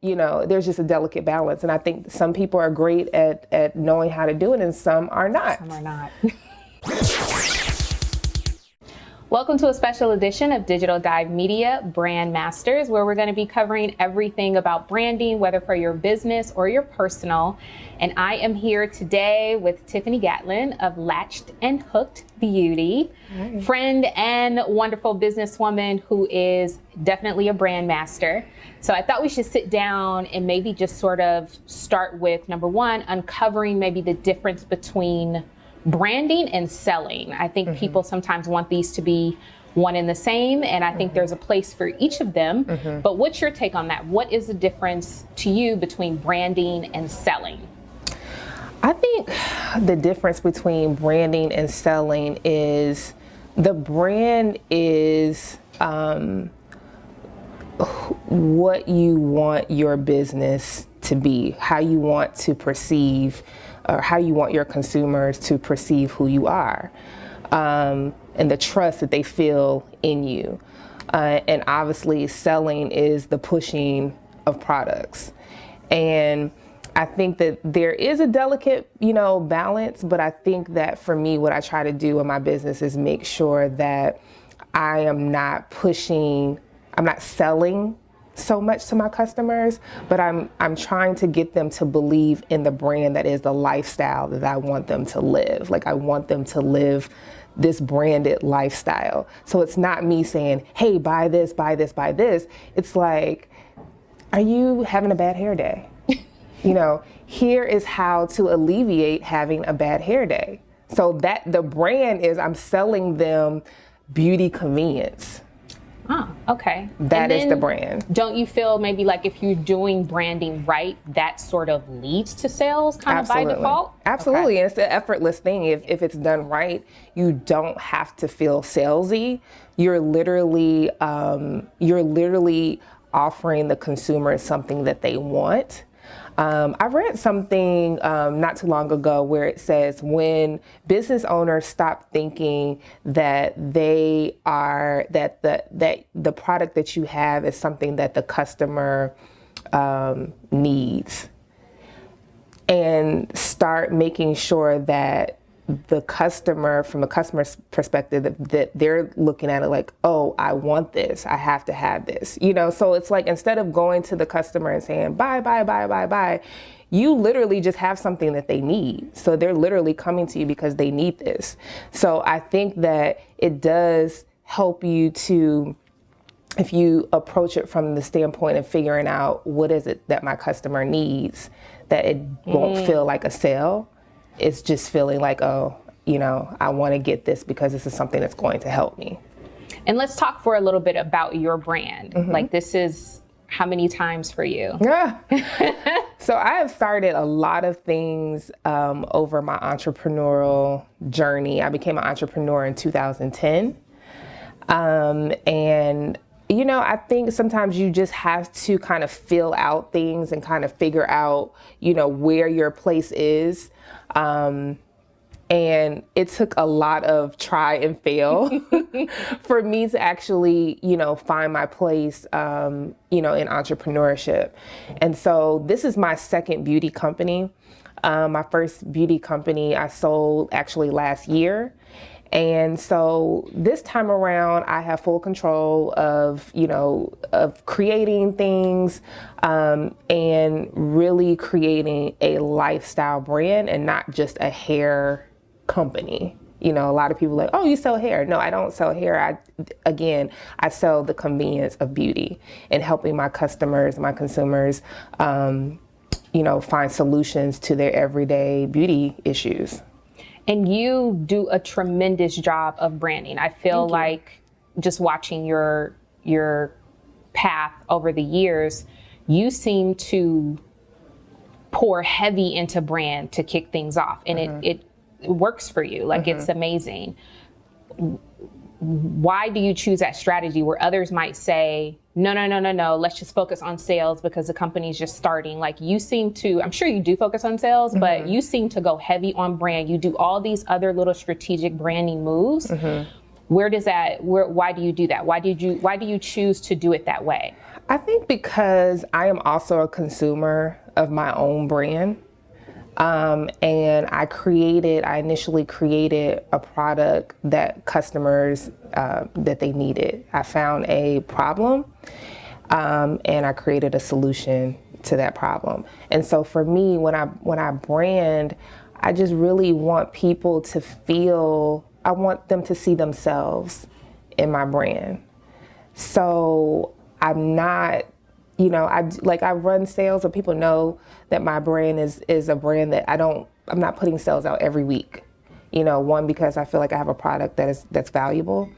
there's just a delicate balance. And I think some people are great at knowing how to do it and some are not. Some are not. Welcome to a special edition of Digital Dive Media Brand Masters, where we're going to be covering everything about branding, whether for your business or your personal. And I am here today with Tiffini Gatlin of Latched and Hooked Beauty, Hi. Friend and wonderful businesswoman who is definitely a brand master. So I thought we should sit down and maybe just sort of start with, number one, uncovering maybe the difference between branding and selling. I think people sometimes want these to be one and the same, and I think there's a place for each of them. But what's your take on that? What is the difference to you between branding and selling? I think the difference between branding and selling is the brand is what you want your business to be, how you want to perceive or how you want your consumers to perceive who you are, and the trust that they feel in you. And obviously selling is the pushing of products. And I think that there is a delicate, balance, but I think that for me, what I try to do in my business is make sure that I am not selling so much to my customers, but I'm trying to get them to believe in the brand that is the lifestyle that I want them to live. Like I want them to live this branded lifestyle. So it's not me saying, hey, buy this, buy this, buy this. It's like, are you having a bad hair day? Here is how to alleviate having a bad hair day. So that the brand is, I'm selling them beauty convenience. Oh, okay. That is the brand. Don't you feel maybe like if you're doing branding right, that sort of leads to sales kind of by default? Absolutely. Okay. And it's an effortless thing. If it's done right, you don't have to feel salesy. You're literally offering the consumer something that they want. I read something not too long ago where it says when business owners stop thinking that the product that you have is something that the customer needs, and start making sure that the customer, from a customer's perspective, that they're looking at it like, oh, I want this, I have to have this, So it's like, instead of going to the customer and saying, buy, buy, buy, buy, buy, you literally just have something that they need. So they're literally coming to you because they need this. So I think that it does help you to, if you approach it from the standpoint of figuring out what is it that my customer needs, that it won't feel like a sale. It's just feeling like, oh, I want to get this because this is something that's going to help me. And let's talk for a little bit about your brand. Like, this is how many times for you? Yeah. So I have started a lot of things over my entrepreneurial journey. I became an entrepreneur in 2010. And I think sometimes you just have to kind of feel out things and kind of figure out, where your place is. And it took a lot of try and fail for me to actually, find my place, in entrepreneurship. And so this is my second beauty company. My first beauty company I sold actually last year. And so this time around, I have full control of, of creating things, and really creating a lifestyle brand and not just a hair company. A lot of people are like, oh, you sell hair. No, I don't sell hair. I sell the convenience of beauty and helping my customers, my consumers, find solutions to their everyday beauty issues. And you do a tremendous job of branding. I feel like just watching your path over the years, you seem to pour heavy into brand to kick things off. And it works for you. Like, it's amazing. Why do you choose that strategy where others might say, no, let's just focus on sales because the company's just starting? Like, you seem to, I'm sure you do focus on sales, but you seem to go heavy on brand. You do all these other little strategic branding moves. Why do you do that? Why do you choose to do it that way? I think because I am also a consumer of my own brand. And I initially created a product that customers, that they needed. I found a problem, and I created a solution to that problem. And so for me, when I brand, I just really want people to I want them to see themselves in my brand. So I'm not, I run sales, so people know that my brand is a brand that I'm not putting sales out every week. One, because I feel like I have a product that's valuable.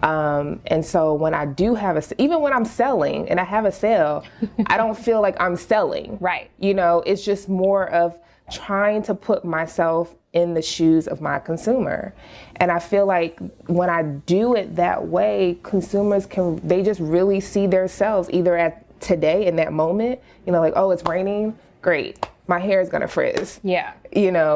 And so when I do even when I'm selling and I have a sale, I don't feel like I'm selling. Right. It's just more of trying to put myself in the shoes of my consumer. And I feel like when I do it that way, consumers they just really see themselves either at today in that moment, like, oh, it's raining, great, my hair is gonna frizz. Yeah.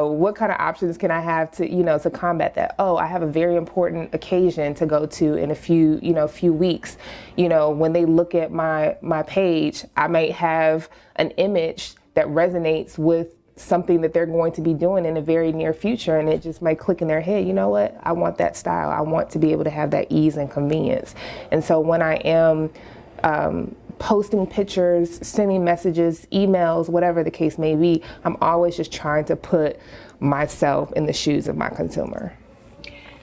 What kind of options can I have to, to combat that? Oh, I have a very important occasion to go to in a few weeks. When they look at my page, I might have an image that resonates with something that they're going to be doing in the very near future, and it just might click in their head, you know what, I want that style. I want to be able to have that ease and convenience. And so when I am posting pictures, sending messages, emails, whatever the case may be, I'm always just trying to put myself in the shoes of my consumer.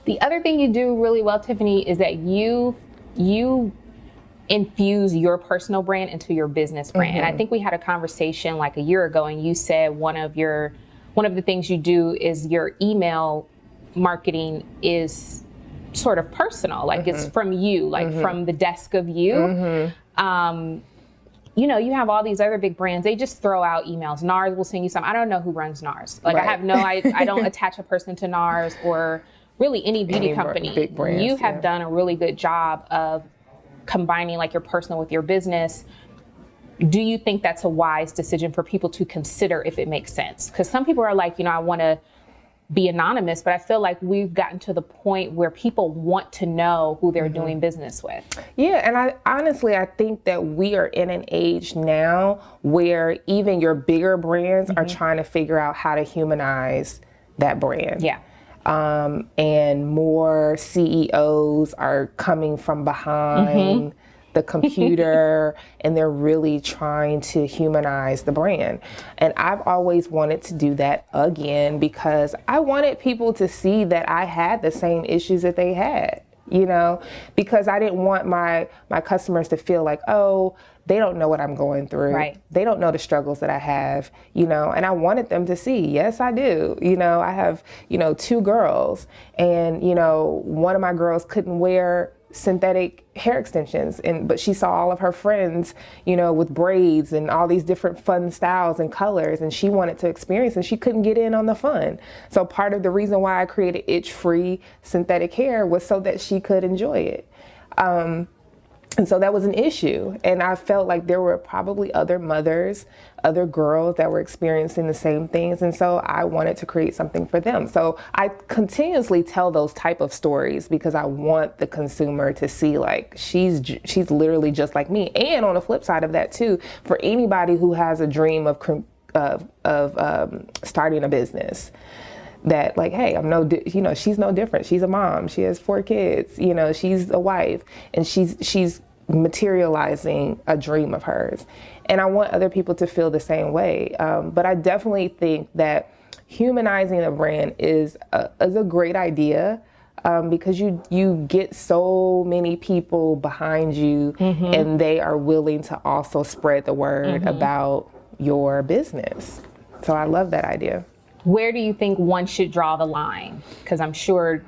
The other thing you do really well, Tiffini, is that you infuse your personal brand into your business brand. And I think we had a conversation like a year ago, and you said one of the things you do is your email marketing is sort of personal, like it's from you, like from the desk of you. You have all these other big brands, they just throw out emails. NARS will send you some. I don't know who runs NARS. Like, right. I don't attach a person to NARS or really any beauty company. Big brands, you have done a really good job of combining like your personal with your business. Do you think that's a wise decision for people to consider if it makes sense? Because some people are like, I want to be anonymous, but I feel like we've gotten to the point where people want to know who they're doing business with. Yeah, and I think that we are in an age now where even your bigger brands are trying to figure out how to humanize that brand. Yeah. And more CEOs are coming from behind the computer and they're really trying to humanize the brand. And I've always wanted to do that again because I wanted people to see that I had the same issues that they had, because I didn't want my customers to feel like, oh, they don't know what I'm going through. Right. They don't know the struggles that I have, and I wanted them to see, yes, I do. I have, 2 girls and, one of my girls couldn't wear synthetic hair extensions, but she saw all of her friends, with braids and all these different fun styles and colors, and she wanted to experience and she couldn't get in on the fun. So part of the reason why I created itch-free synthetic hair was so that she could enjoy it. And so that was an issue. And I felt like there were probably other mothers, other girls that were experiencing the same things. And so I wanted to create something for them. So I continuously tell those type of stories because I want the consumer to see like she's literally just like me. And on the flip side of that too, for anybody who has a dream of starting a business, that like, hey, she's no different. She's a mom. She has 4 kids. She's a wife, and she's materializing a dream of hers. And I want other people to feel the same way. But I definitely think that humanizing a brand is a great idea. Because you get so many people behind you, and they are willing to also spread the word about your business. So I love that idea. Where do you think one should draw the line? Because I'm sure,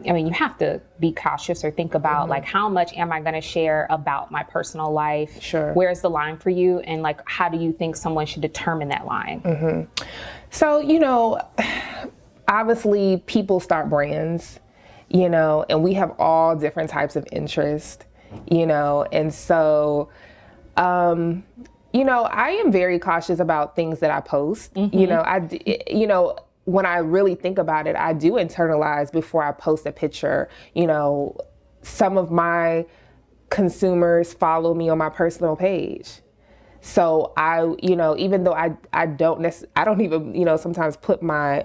you have to be cautious or think about like, how much am I going to share about my personal life? Sure. Where's the line for you? And like, how do you think someone should determine that line? So, obviously people start brands, and we have all different types of interest, and so, I am very cautious about things that I post. When I really think about it, I do internalize before I post a picture, some of my consumers follow me on my personal page. So I, even though I don't even, sometimes put my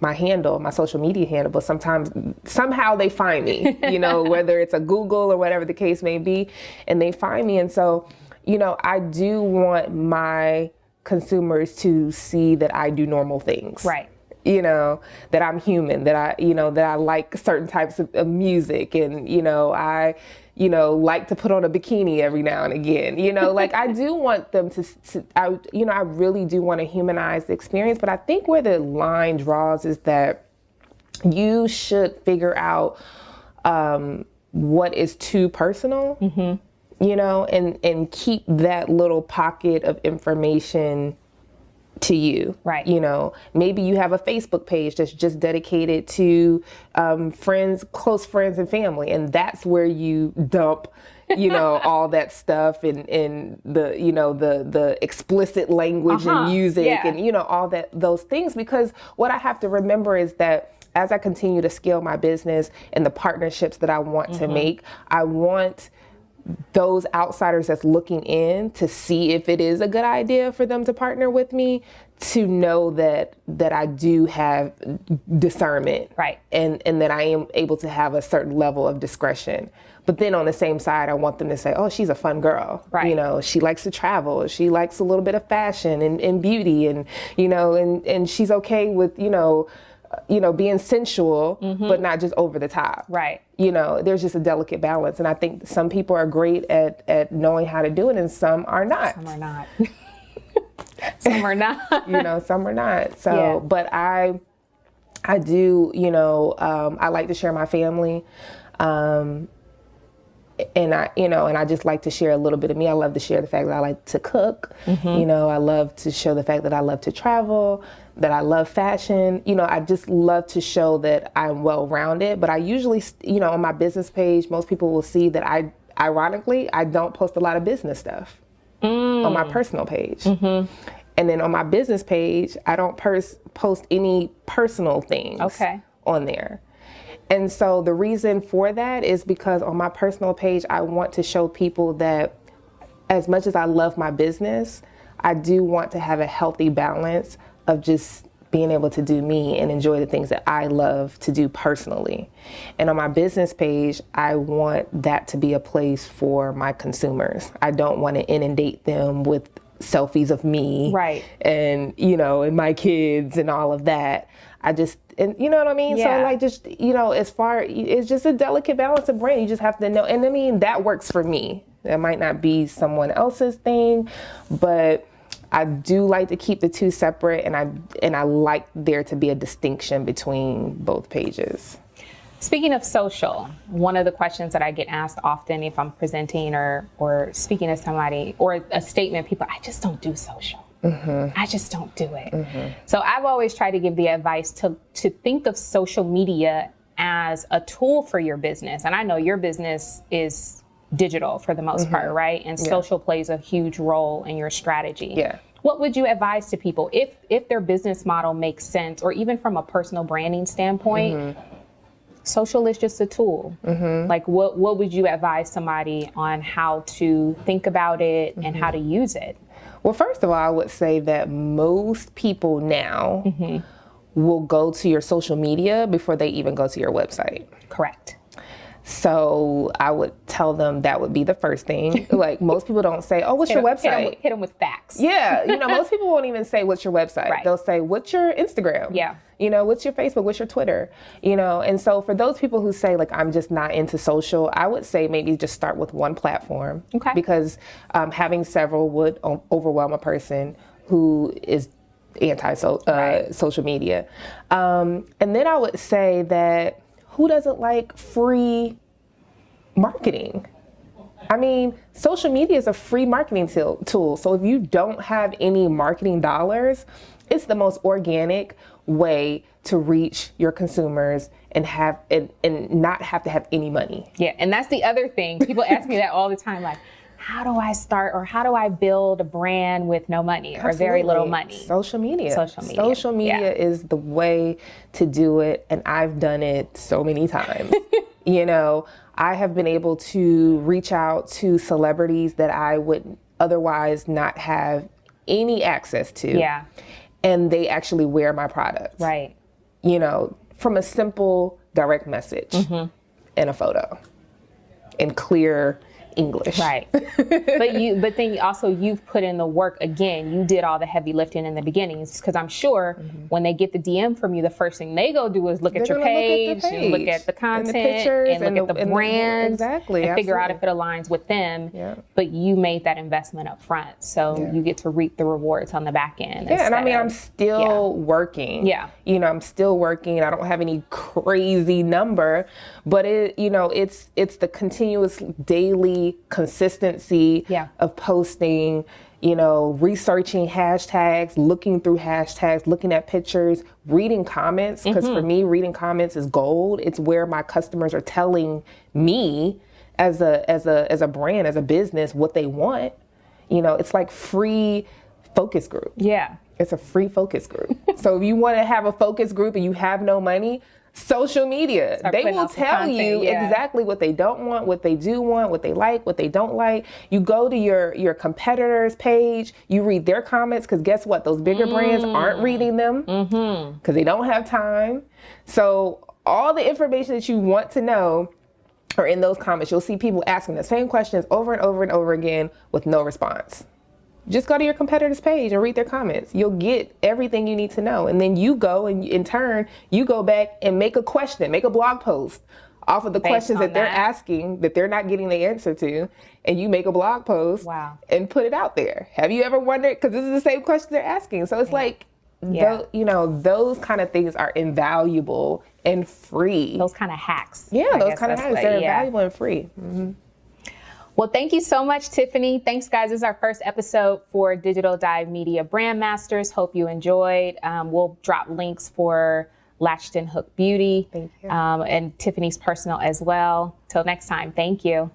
handle, my social media handle, but somehow they find me, whether it's a Google or whatever the case may be, and they find me. And so, I do want my consumers to see that I do normal things. Right. That I'm human, that I like certain types of music, and, I like to put on a bikini every now and again, like I do want them I really do want to humanize the experience. But I think where the line draws is that you should figure out what is too personal, and keep that little pocket of information to you. Right. Maybe you have a Facebook page that's just dedicated to close friends and family, and that's where you dump, all that stuff and the explicit language and music and all those things. Because what I have to remember is that as I continue to scale my business and the partnerships that I want to make, I want those outsiders that's looking in to see if it is a good idea for them to partner with me, to know that I do have discernment, right, and that I am able to have a certain level of discretion. But then on the same side, I want them to say, oh, she's a fun girl. Right. She likes to travel. She likes a little bit of fashion and beauty, and and she's okay with being sensual, but not just over the top. Right. There's just a delicate balance. And I think some people are great at knowing how to do it, and some are not. Some are not. Some are not. Some are not. So, but I do, I like to share my family. And I just like to share a little bit of me. I love to share the fact that I like to cook. I love to show the fact that I love to travel, that I love fashion. I just love to show that I'm well-rounded. But I usually, on my business page, most people will see that ironically, I don't post a lot of business stuff on my personal page. And then on my business page, I don't post any personal things on there. And so the reason for that is because on my personal page, I want to show people that as much as I love my business, I do want to have a healthy balance of just being able to do me and enjoy the things that I love to do personally. And on my business page, I want that to be a place for my consumers. I don't want to inundate them with selfies of me, right, and and my kids and all of that. And you know what I mean? Yeah. So like, just, it's just a delicate balance of brand. You just have to know. And I mean, that works for me. That might not be someone else's thing, but I do like to keep the two separate, and I like there to be a distinction between both pages. Speaking of social, one of the questions that I get asked often if I'm presenting or speaking to somebody, or a statement, people, I just don't do social. I just don't do it. So I've always tried to give the advice to think of social media as a tool for your business. And I know your business is digital for the most part, right? And social plays a huge role in your strategy. Yeah. What would you advise to people if their business model makes sense, or even from a personal branding standpoint? Social is just a tool. Like what would you advise somebody on how to think about it and how to use it? Well, first of all, I would say that most people now will go to your social media before they even go to your website. Correct. So I would tell them that would be the first thing. Like, most people don't say, oh, what's your website? Hit them with facts. Yeah. Most people won't even say, what's your website? Right. They'll say, what's your Instagram? Yeah. What's your Facebook? What's your Twitter? And so for those people who say, like, I'm just not into social, I would say maybe just start with one platform. Okay. Because having several would overwhelm a person who is anti-social media. And then I would say that who doesn't like free marketing? I mean, social media is a free marketing tool. So if you don't have any marketing dollars, it's the most organic way to reach your consumers and not have to have any money. Yeah, and that's the other thing. People ask me that all the time, like, how do I start, or how do I build a brand with no money or very little money? Social media. Social media is the way to do it, and I've done it so many times. You know, I have been able to reach out to celebrities that I would otherwise not have any access to. Yeah. And they actually wear my product. Right. You know, from a simple direct message and a photo in clear English. Right. But then also you've put in the work again. You did all the heavy lifting in the beginning, because I'm sure when they get the DM from you, the first thing they go do is look at your page, and look at the content, and the pictures, and look at the brands, exactly, and figure out if it aligns with them. Yeah. But you made that investment up front, so you get to reap the rewards on the back end. Yeah, and I mean, I'm still working. Yeah. You know, I'm still working. I don't have any crazy number, but it's the continuous daily consistency of posting, you know, researching hashtags, looking through hashtags, looking at pictures, reading comments, because for me, reading comments is gold. It's where my customers are telling me as a brand, as a business, what they want. You know, it's like free focus group. Yeah. It's a free focus group. So if you want to have a focus group and you have no money, social media, they will tell you exactly what they don't want, what they do want, what they like, what they don't like. You go to your competitor's page, you read their comments, because guess what? Those bigger brands aren't reading them because they don't have time. So all the information that you want to know are in those comments. You'll see people asking the same questions over and over and over again with no response. Just go to your competitor's page and read their comments. You'll get everything you need to know. And then you go and in turn, you go back and make a question, make a blog post off of the questions that they're asking that they're not getting the answer to. And you make a blog post and put it out there. Have you ever wondered? Because this is the same question they're asking. So it's like, you know, those kind of things are invaluable and free. Those kind of hacks. Yeah, those kind of hacks. They're invaluable and free. Well, thank you so much, Tiffany. Thanks, guys. This is our first episode for Digital Dive Media Brand Masters. Hope you enjoyed. We'll drop links for Latched and Hook Beauty and Tiffany's personal as well. Till next time, thank you.